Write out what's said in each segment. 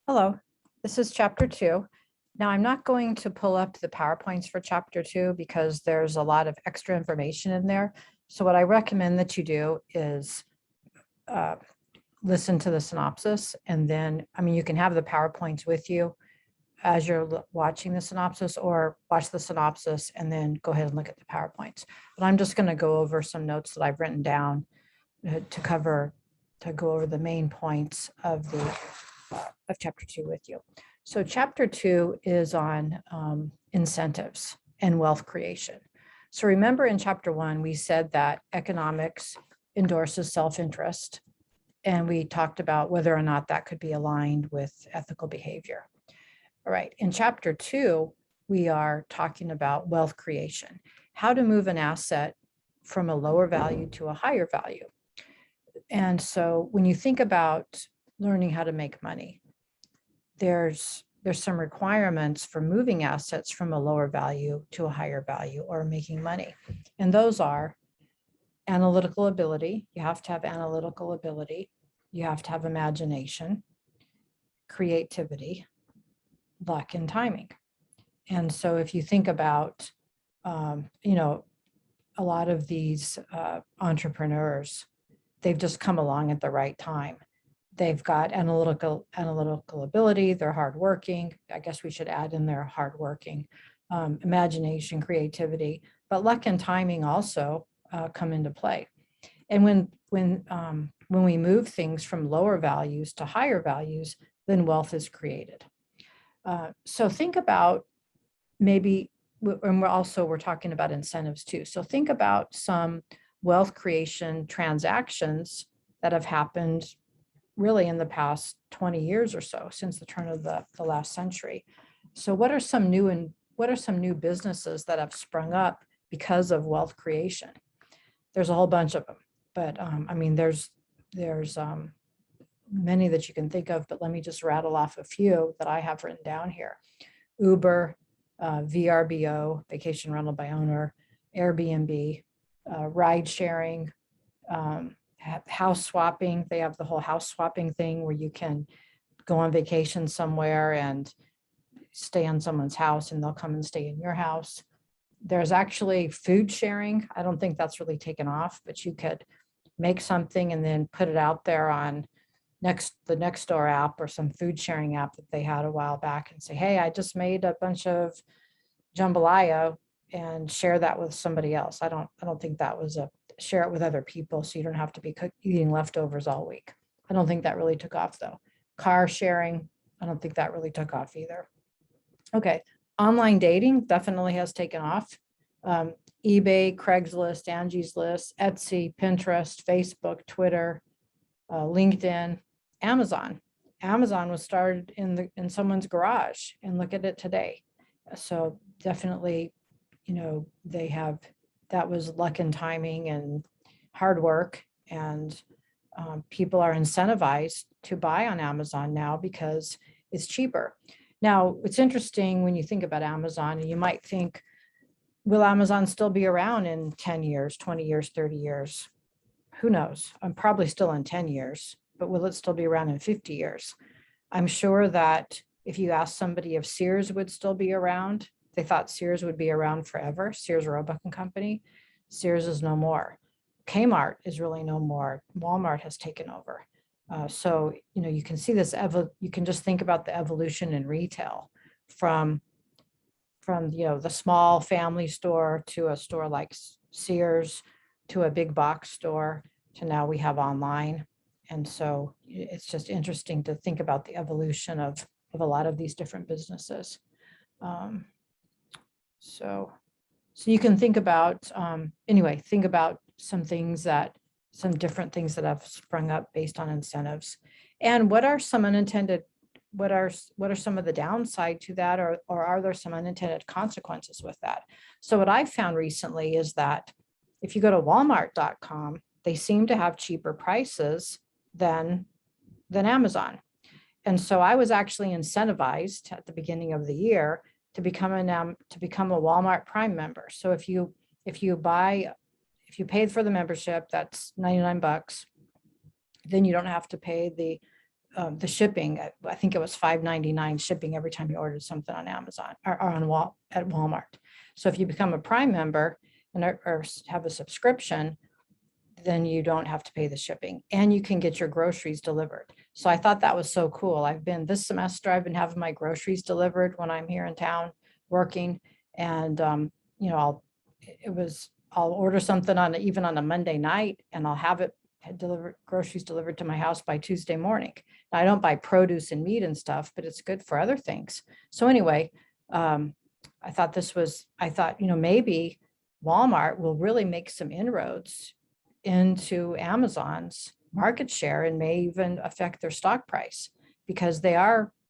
Hello, this is chapter 2. Now, I'm not going to pull up the PowerPoints for chapter 2 because there's a lot of extra information in there. So what I recommend that you do is listen to the synopsis, and then, you can have the PowerPoints with you as you're watching the synopsis, or watch the synopsis and then go ahead and look at the PowerPoints. But I'm just going to go over some notes that I've written down to go over the main points of chapter 2 with you. So chapter 2 is on incentives and wealth creation. So remember, in chapter 1, we said that economics endorses self-interest, and we talked about whether or not that could be aligned with ethical behavior. All right, in chapter 2, we are talking about wealth creation, how to move an asset from a lower value to a higher value. And so when you think about learning how to make money, there's some requirements for moving assets from a lower value to a higher value, or making money. And those are analytical ability. You have to have analytical ability. You have to have imagination, creativity, luck, and timing. And so if you think about, a lot of these entrepreneurs, they've just come along at the right time. They've got analytical ability. They're hardworking. I guess we should add in their hardworking, imagination, creativity, but luck and timing also come into play. And when we move things from lower values to higher values, then wealth is created. So think about maybe, and we're talking about incentives too. So think about some wealth creation transactions that have happened really in the past 20 years or so, since the turn of the last century. So what are some new businesses that have sprung up because of wealth creation? There's a whole bunch of them, but there's many that you can think of, but let me just rattle off a few that I have written down here. Uber, VRBO, vacation rental by owner, Airbnb, ride sharing, house swapping. They have the whole house swapping thing where you can go on vacation somewhere and stay in someone's house and they'll come and stay in your house. There's actually food sharing. I don't think that's really taken off, but you could make something and then put it out there on the Nextdoor app or some food sharing app that they had a while back, and say, hey, I just made a bunch of jambalaya, and share that with somebody else. I don't think that was share it with other people so you don't have to be eating leftovers all week. I don't think that really took off though. Car sharing, I don't think that really took off either. Okay, online dating definitely has taken off. eBay, Craigslist, Angie's List, Etsy, Pinterest, Facebook, Twitter, LinkedIn, Amazon. Amazon was started in someone's garage, and look at it today. So definitely, that was luck and timing and hard work, and people are incentivized to buy on Amazon now because it's cheaper. Now, it's interesting when you think about Amazon, and you might think, will Amazon still be around in 10 years, 20 years, 30 years? Who knows? I'm probably still in 10 years, but will it still be around in 50 years? I'm sure that if you ask somebody if Sears would still be around, they thought Sears would be around forever. Sears Roebuck and Company. Sears is no more. Kmart is really no more. Walmart has taken over. So, you can see this, you can just think about the evolution in retail from the small family store to a store like Sears, to a big box store, to now we have online. And so it's just interesting to think about the evolution of a lot of these different businesses. So you can think about, think about some different things that have sprung up based on incentives. And what are some unintended, what are some of the downside to that, or are there some unintended consequences with that? So what I've found recently is that if you go to Walmart.com, they seem to have cheaper prices than Amazon. And so I was actually incentivized at the beginning of the year to become a Walmart Prime member. So if you paid for the membership, that's $99, then you don't have to pay the the shipping, I think it was $5.99 shipping every time you ordered something on Amazon or at Walmart. So if you become a Prime member or have a subscription, then you don't have to pay the shipping and you can get your groceries delivered. So I thought that was so cool. This semester, I've been having my groceries delivered when I'm here in town working. And, I'll order something even on a Monday night and I'll have it groceries delivered to my house by Tuesday morning. Now, I don't buy produce and meat and stuff, but it's good for other things. So anyway, I thought, maybe Walmart will really make some inroads into Amazon's market share and may even affect their stock price because they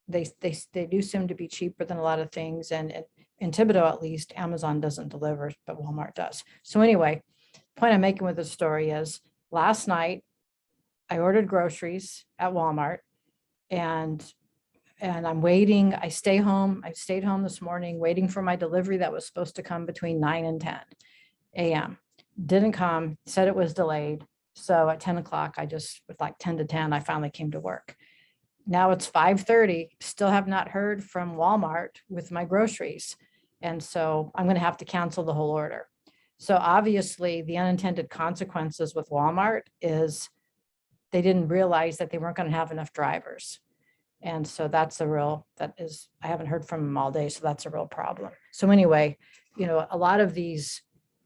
do seem to be cheaper than a lot of things. And in Thibodeau, at least, Amazon doesn't deliver, but Walmart does. So anyway, the point I'm making with this story is last night I ordered groceries at Walmart and I'm waiting. I stayed home this morning waiting for my delivery that was supposed to come between 9 and 10 a.m. Didn't come, said it was delayed. So at 10 o'clock, with like 10 to 10, I finally came to work. Now it's 5:30, still have not heard from Walmart with my groceries. And so I'm going to have to cancel the whole order. So obviously the unintended consequences with Walmart is they didn't realize that they weren't going to have enough drivers. And so I haven't heard from them all day. So that's a real problem. So anyway, a lot of these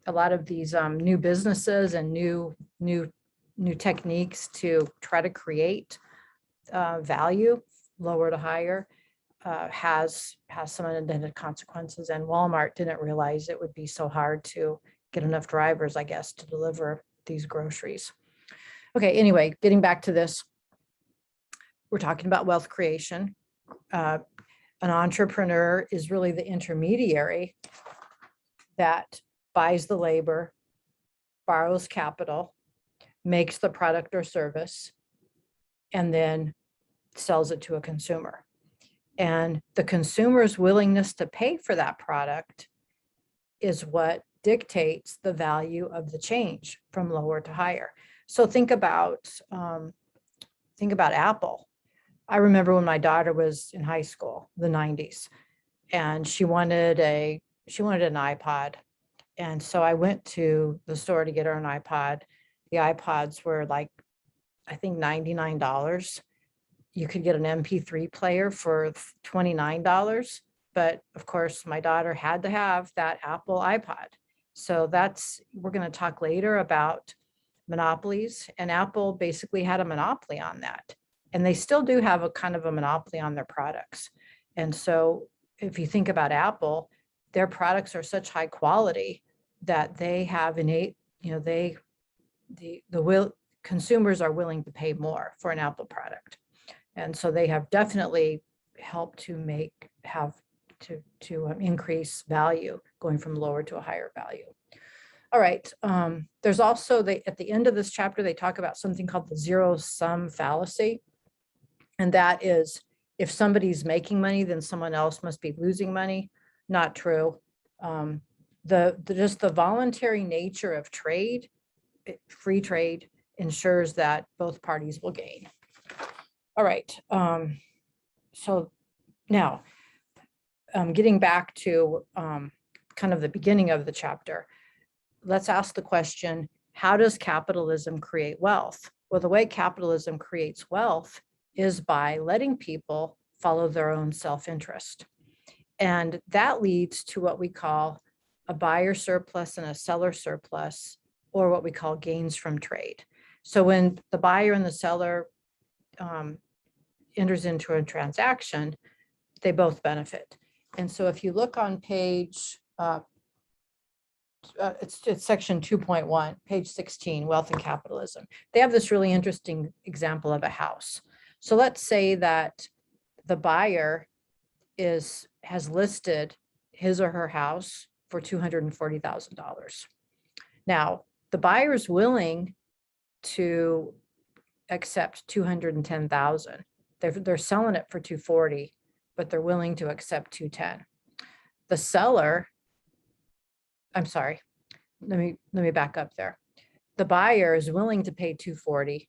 new businesses and new techniques to try to create value, lower to higher, has some unintended consequences. And Walmart didn't realize it would be so hard to get enough drivers, I guess, to deliver these groceries. Okay, anyway, getting back to this, we're talking about wealth creation. An entrepreneur is really the intermediary that buys the labor, borrows capital, makes the product or service, and then sells it to a consumer. And the consumer's willingness to pay for that product is what dictates the value of the change from lower to higher. So think about Apple. I remember when my daughter was in high school, the 90s, and she wanted an iPod. And so I went to the store to get her an iPod. The iPods were like, I think $99. You could get an MP3 player for $29. But of course, my daughter had to have that Apple iPod. So we're going to talk later about monopolies. And Apple basically had a monopoly on that. And they still do have a kind of a monopoly on their products. And so if you think about Apple, their products are such high quality that they have consumers are willing to pay more for an Apple product. And so they have definitely helped to increase value going from lower to a higher value. All right. There's also at the end of this chapter, they talk about something called the zero-sum fallacy. And that is, if somebody's making money, then someone else must be losing money. Not true. Just the voluntary nature of trade, free trade, ensures that both parties will gain. All right. So now, getting back to kind of the beginning of the chapter, let's ask the question, how does capitalism create wealth? Well, the way capitalism creates wealth is by letting people follow their own self-interest. And that leads to what we call a buyer surplus and a seller surplus, or what we call gains from trade. So when the buyer and the seller enters into a transaction, they both benefit. And so if you look on page, it's section 2.1, page 16, Wealth and Capitalism. They have this really interesting example of a house. So let's say that the buyer has listed his or her house for $240,000. Now, the buyer is willing to accept $210,000. They're selling it for $240,000, but they're willing to accept $210,000. The seller, I'm sorry, let me back up there. The buyer is willing to pay $240,000,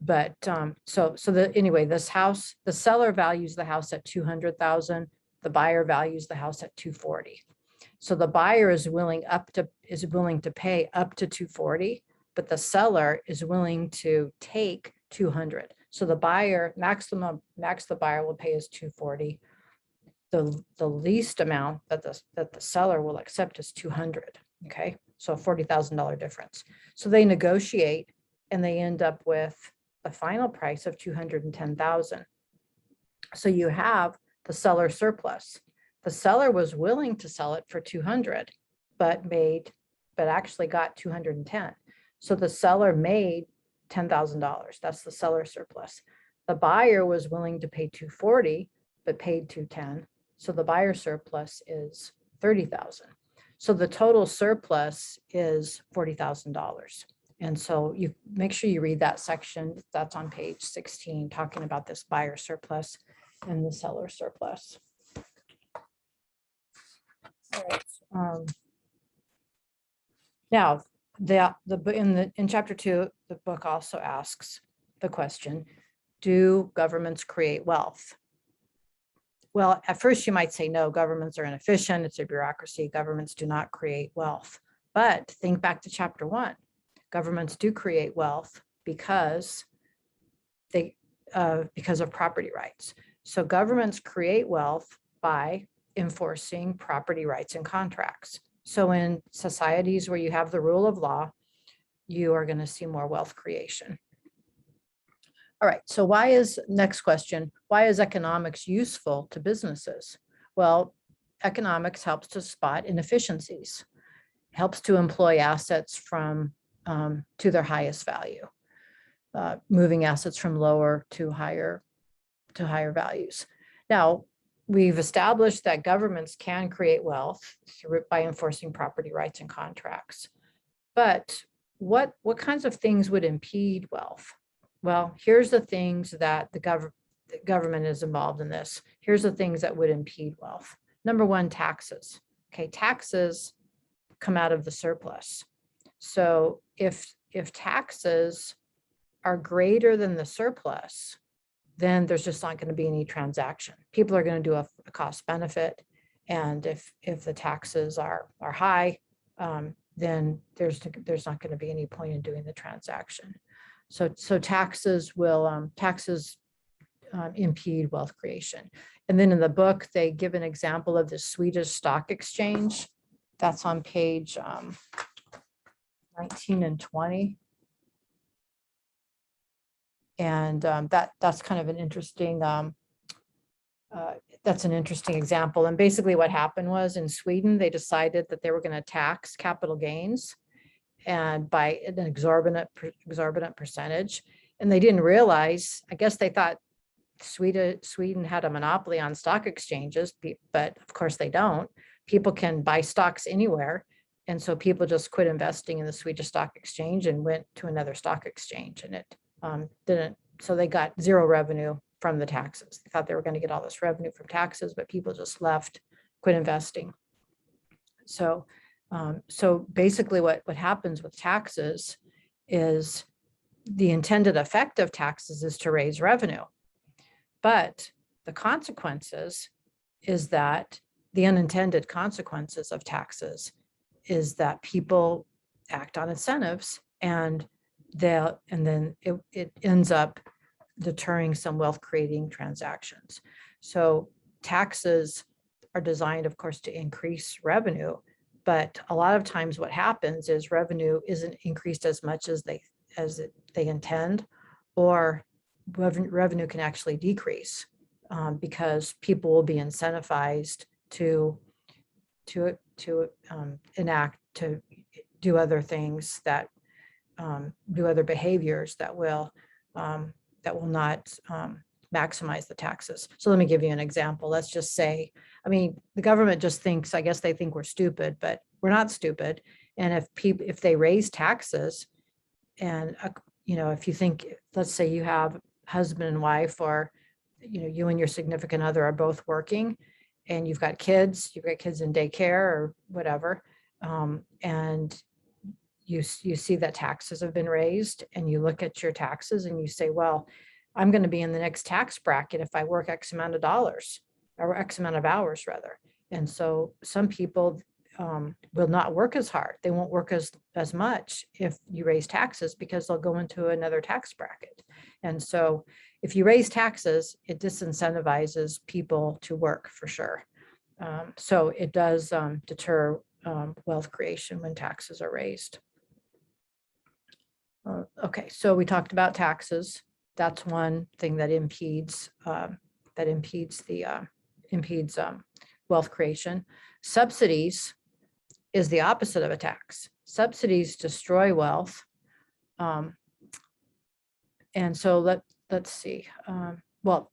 But anyway, this house, the seller values the house at 200,000. The buyer values the house at 240. So the buyer is willing to pay up to 240, but the seller is willing to take 200. So the buyer max the buyer will pay is 240. The least amount that the seller will accept is 200. Okay, so a $40,000 difference. So they negotiate and they end up with a final price of 210,000. So you have the seller surplus. The seller was willing to sell it for 200, but actually got 210. So the seller made $10,000. That's the seller surplus. The buyer was willing to pay 240, but paid 210. So the buyer surplus is 30,000. So the total surplus is $40,000. And so you make sure you read that section that's on page 16, talking about this buyer surplus and the seller surplus. All right. Now, in chapter 2, the book also asks the question, do governments create wealth? Well, at first you might say, no, governments are inefficient. It's a bureaucracy. Governments do not create wealth. But think back to chapter 1. Governments do create wealth because of property rights. So governments create wealth by enforcing property rights and contracts. So in societies where you have the rule of law, you are going to see more wealth creation. All right, so next question, why is economics useful to businesses? Well, economics helps to spot inefficiencies, helps to employ assets from to their highest value, moving assets from lower to higher values. Now, we've established that governments can create wealth by enforcing property rights and contracts. But what kinds of things would impede wealth? Well, here's the things that the government is involved in this. Here's the things that would impede wealth. Number one, taxes. Okay, taxes come out of the surplus. So if taxes are greater than the surplus, then there's just not going to be any transaction. People are going to do a cost benefit. And if the taxes are high, then there's not going to be any point in doing the transaction. So taxes impede wealth creation. And then in the book, they give an example of the Swedish stock exchange. That's on page 19 and 20. And that's kind of an interesting, that's an interesting example. And basically what happened was in Sweden, they decided that they were going to tax capital gains and by an exorbitant percentage. And they didn't realize, I guess they thought Sweden had a monopoly on stock exchanges, but of course they don't. People can buy stocks anywhere. And so people just quit investing in the Swedish stock exchange and went to another stock exchange, and it didn't. So they got zero revenue from the taxes. They thought they were going to get all this revenue from taxes, but people just left, quit investing. So basically what happens with taxes is the intended effect of taxes is to raise revenue. But the consequences is that the unintended consequences of taxes is that people act on incentives and then it ends up deterring some wealth creating transactions. So taxes are designed, of course, to increase revenue, but a lot of times what happens is revenue isn't increased as much as they intend, or revenue can actually decrease because people will be incentivized to enact, to do other things, that do other behaviors that will not maximize the taxes. So let me give you an example. Let's just say, I mean, the government just thinks, I guess they think we're stupid, but we're not stupid. And if they raise taxes, and if you think, let's say you have husband and wife, or you and your significant other are both working, and you've got kids in daycare or whatever, and you see that taxes have been raised, and you look at your taxes and you say, well, I'm going to be in the next tax bracket if I work X amount of dollars, or X amount of hours rather. And so some people will not work as hard. They won't work as much if you raise taxes, because they'll go into another tax bracket. And so if you raise taxes, it disincentivizes people to work for sure. So it does deter wealth creation when taxes are raised. Okay, so we talked about taxes. That's one thing that impedes wealth creation. Subsidies is the opposite of a tax. Subsidies destroy wealth. And so let's see. Well,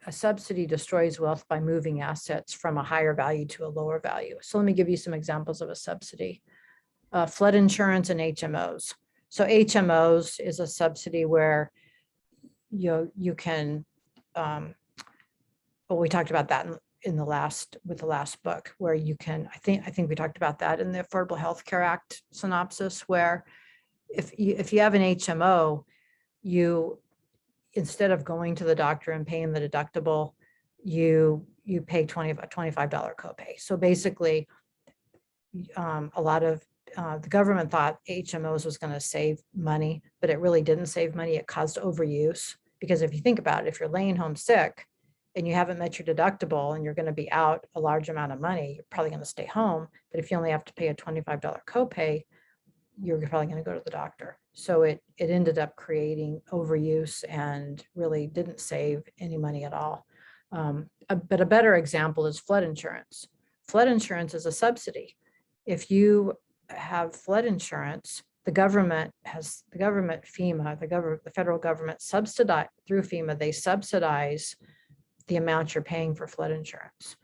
a subsidy destroys wealth by moving assets from a higher value to a lower value. So let me give you some examples of a subsidy. Flood insurance and HMOs. So HMOs is a subsidy where you can, well, we talked about that with the last book, where you can, I think we talked about that in the Affordable Health Care Act synopsis, where if you have an HMO, instead of going to the doctor and paying the deductible, you pay a $25 copay. So basically, a lot of the government thought HMOs was going to save money, but it really didn't save money. It caused overuse, because if you think about it, if you're laying home sick and you haven't met your deductible and you're going to be out a large amount of money, you're probably going to stay home. But if you only have to pay a $25 copay, you're probably going to go to the doctor. So it ended up creating overuse and really didn't save any money at all. But a better example is flood insurance. Flood insurance is a subsidy. If you have flood insurance, the federal government subsidize through FEMA, they subsidize the amount you're paying for flood insurance.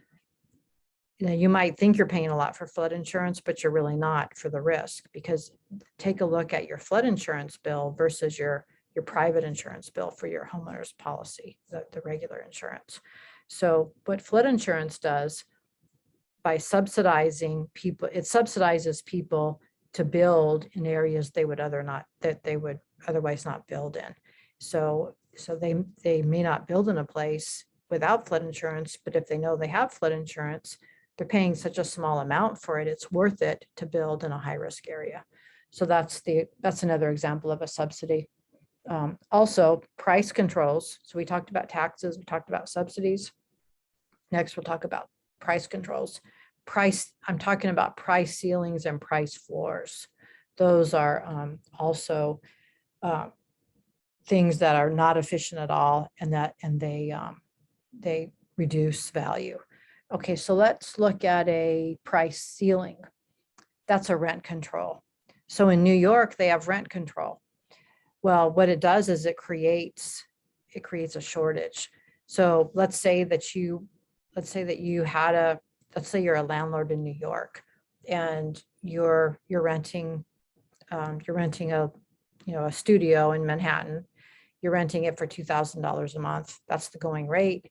You might think you're paying a lot for flood insurance, but you're really not for the risk, because take a look at your flood insurance bill versus your private insurance bill for your homeowner's policy, the regular insurance. So what flood insurance does, by subsidizing people, it subsidizes people to build in areas they would otherwise not build in. So they may not build in a place without flood insurance, but if they know they have flood insurance, they're paying such a small amount for it, it's worth it to build in a high-risk area. So that's another example of a subsidy. Also, price controls. So we talked about taxes, we talked about subsidies. Next, we'll talk about price controls. I'm talking about price ceilings and price floors. Those are also things that are not efficient at all, and they reduce value. Okay, so let's look at a price ceiling. That's a rent control. So in New York, they have rent control. Well, what it does is it creates a shortage. So let's say you're a landlord in New York, and you're renting a studio in Manhattan. You're renting it for $2,000 a month. That's the going rate.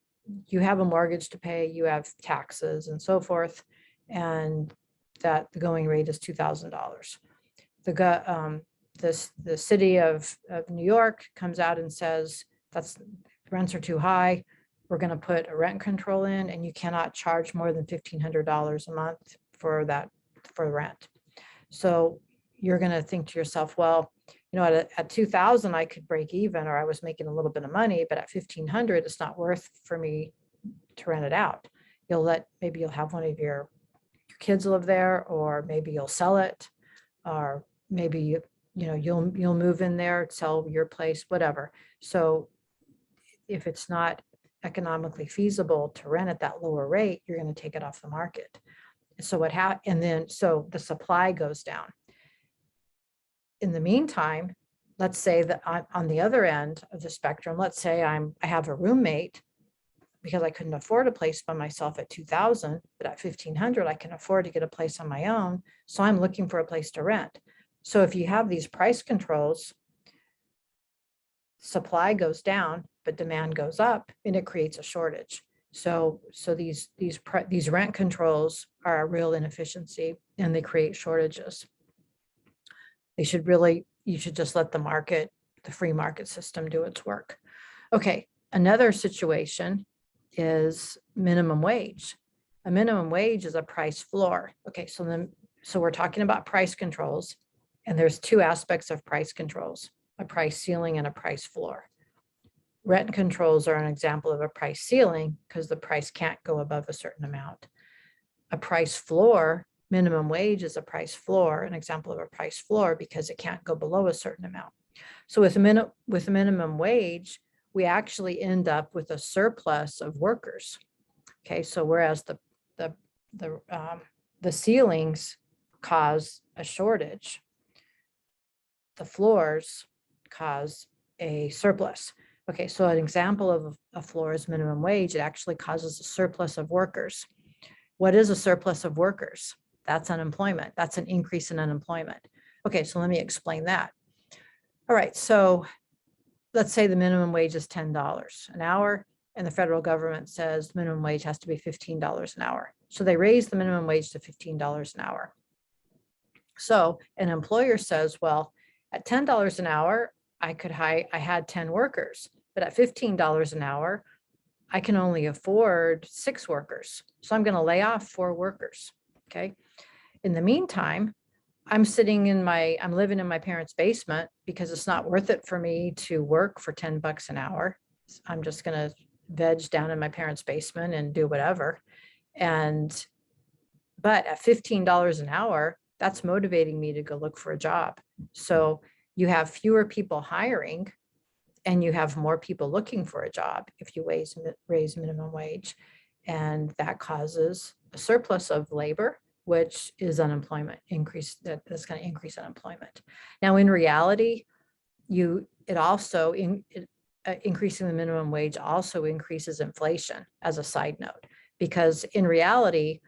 You have a mortgage to pay, you have taxes and so forth, and that the going rate is $2,000. The city of New York comes out and says rents are too high. We're going to put a rent control in, and you cannot charge more than $1,500 a month for rent. So you're going to think to yourself, well, at 2,000 I could break even, or I was making a little bit of money, but at 1,500 it's not worth for me to rent it out. Maybe you'll have one of your kids live there, or maybe you'll sell it, or maybe you'll move in there, sell your place, whatever. So if it's not economically feasible to rent at that lower rate, you're going to take it off the market. So so the supply goes down. In the meantime, let's say that on the other end of the spectrum, let's say I have a roommate, because I couldn't afford a place by myself at 2,000, but at 1,500 I can afford to get a place on my own. So I'm looking for a place to rent. So if you have these price controls, supply goes down, but demand goes up, and it creates a shortage. So these rent controls are a real inefficiency, and they create shortages. They should really, you should just let the market, the free market system do its work. Okay, another situation is minimum wage. A minimum wage is a price floor. Okay, so we're talking about price controls, and there's two aspects of price controls, a price ceiling and a price floor. Rent controls are an example of a price ceiling because the price can't go above a certain amount. A price floor, minimum wage is a price floor, an example of a price floor because it can't go below a certain amount. So with minimum wage, we actually end up with a surplus of workers. Okay, so whereas the ceilings cause a shortage, the floors cause a surplus. Okay, so an example of a floor is minimum wage. It actually causes a surplus of workers. What is a surplus of workers? That's unemployment. That's an increase in unemployment. Okay, so let me explain that. All right, so let's say the minimum wage is $10 an hour, and the federal government says minimum wage has to be $15 an hour. So they raise the minimum wage to $15 an hour. So an employer says, well, at $10 an hour, I had 10 workers, but at $15 an hour, I can only afford 6 workers. So I'm going to lay off 4 workers. Okay. In the meantime, I'm living in my parents' basement because it's not worth it for me to work for $10 an hour. I'm just going to veg down in my parents' basement and do whatever. But at $15 an hour, that's motivating me to go look for a job. So you have fewer people hiring and you have more people looking for a job if you raise minimum wage. And that causes a surplus of labor, which is unemployment increase. That's going to increase unemployment. Now, in reality, increasing the minimum wage also increases inflation as a side note, because in reality,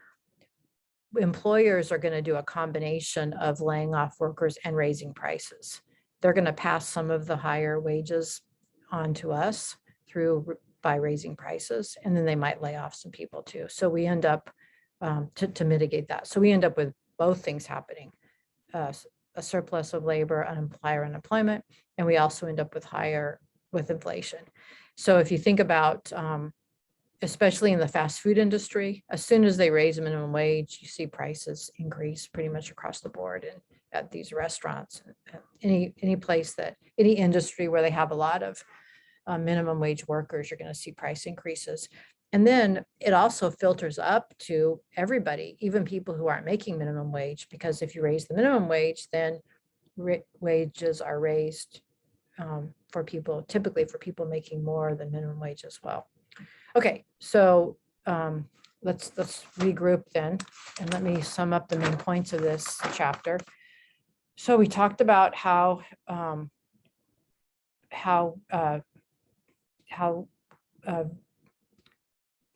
employers are going to do a combination of laying off workers and raising prices. They're going to pass some of the higher wages on to us by raising prices, and then they might lay off some people too. So we end up to mitigate that. So we end up with both things happening, a surplus of labor, higher unemployment, and we also end up with inflation. So if you think about, especially in the fast food industry, as soon as they raise minimum wage, you see prices increase pretty much across the board and at these restaurants, any industry where they have a lot of minimum wage workers, you're going to see price increases. And then it also filters up to everybody, even people who aren't making minimum wage, because if you raise the minimum wage, then wages are raised typically for people making more than minimum wage as well. Okay, so let's regroup then, and let me sum up the main points of this chapter. So we talked about how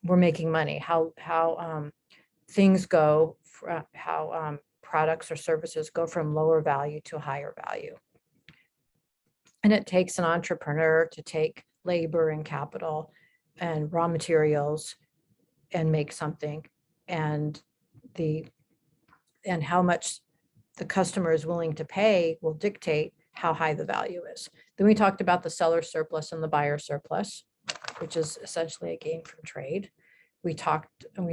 we're making money, how things go, how products or services go from lower value to higher value. And it takes an entrepreneur to take labor and capital and raw materials and make something, and how much the customer is willing to pay will dictate how high the value is. Then we talked about the seller surplus and the buyer surplus, which is essentially a gain from trade. We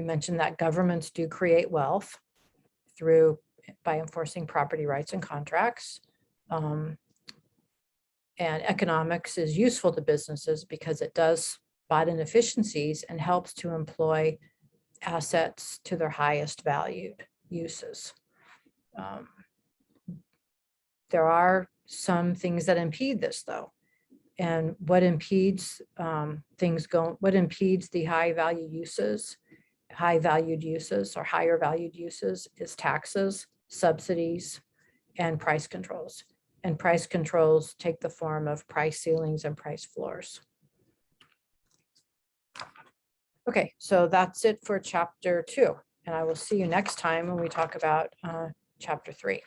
mentioned that governments do create wealth by enforcing property rights and contracts. And economics is useful to businesses because it does spot inefficiencies and helps to employ assets to their highest valued uses. There are some things that impede this, though. And what impedes the high valued uses or higher valued uses is taxes, subsidies, and price controls. And price controls take the form of price ceilings and price floors. Okay, so that's it for chapter 2. And I will see you next time when we talk about chapter 3.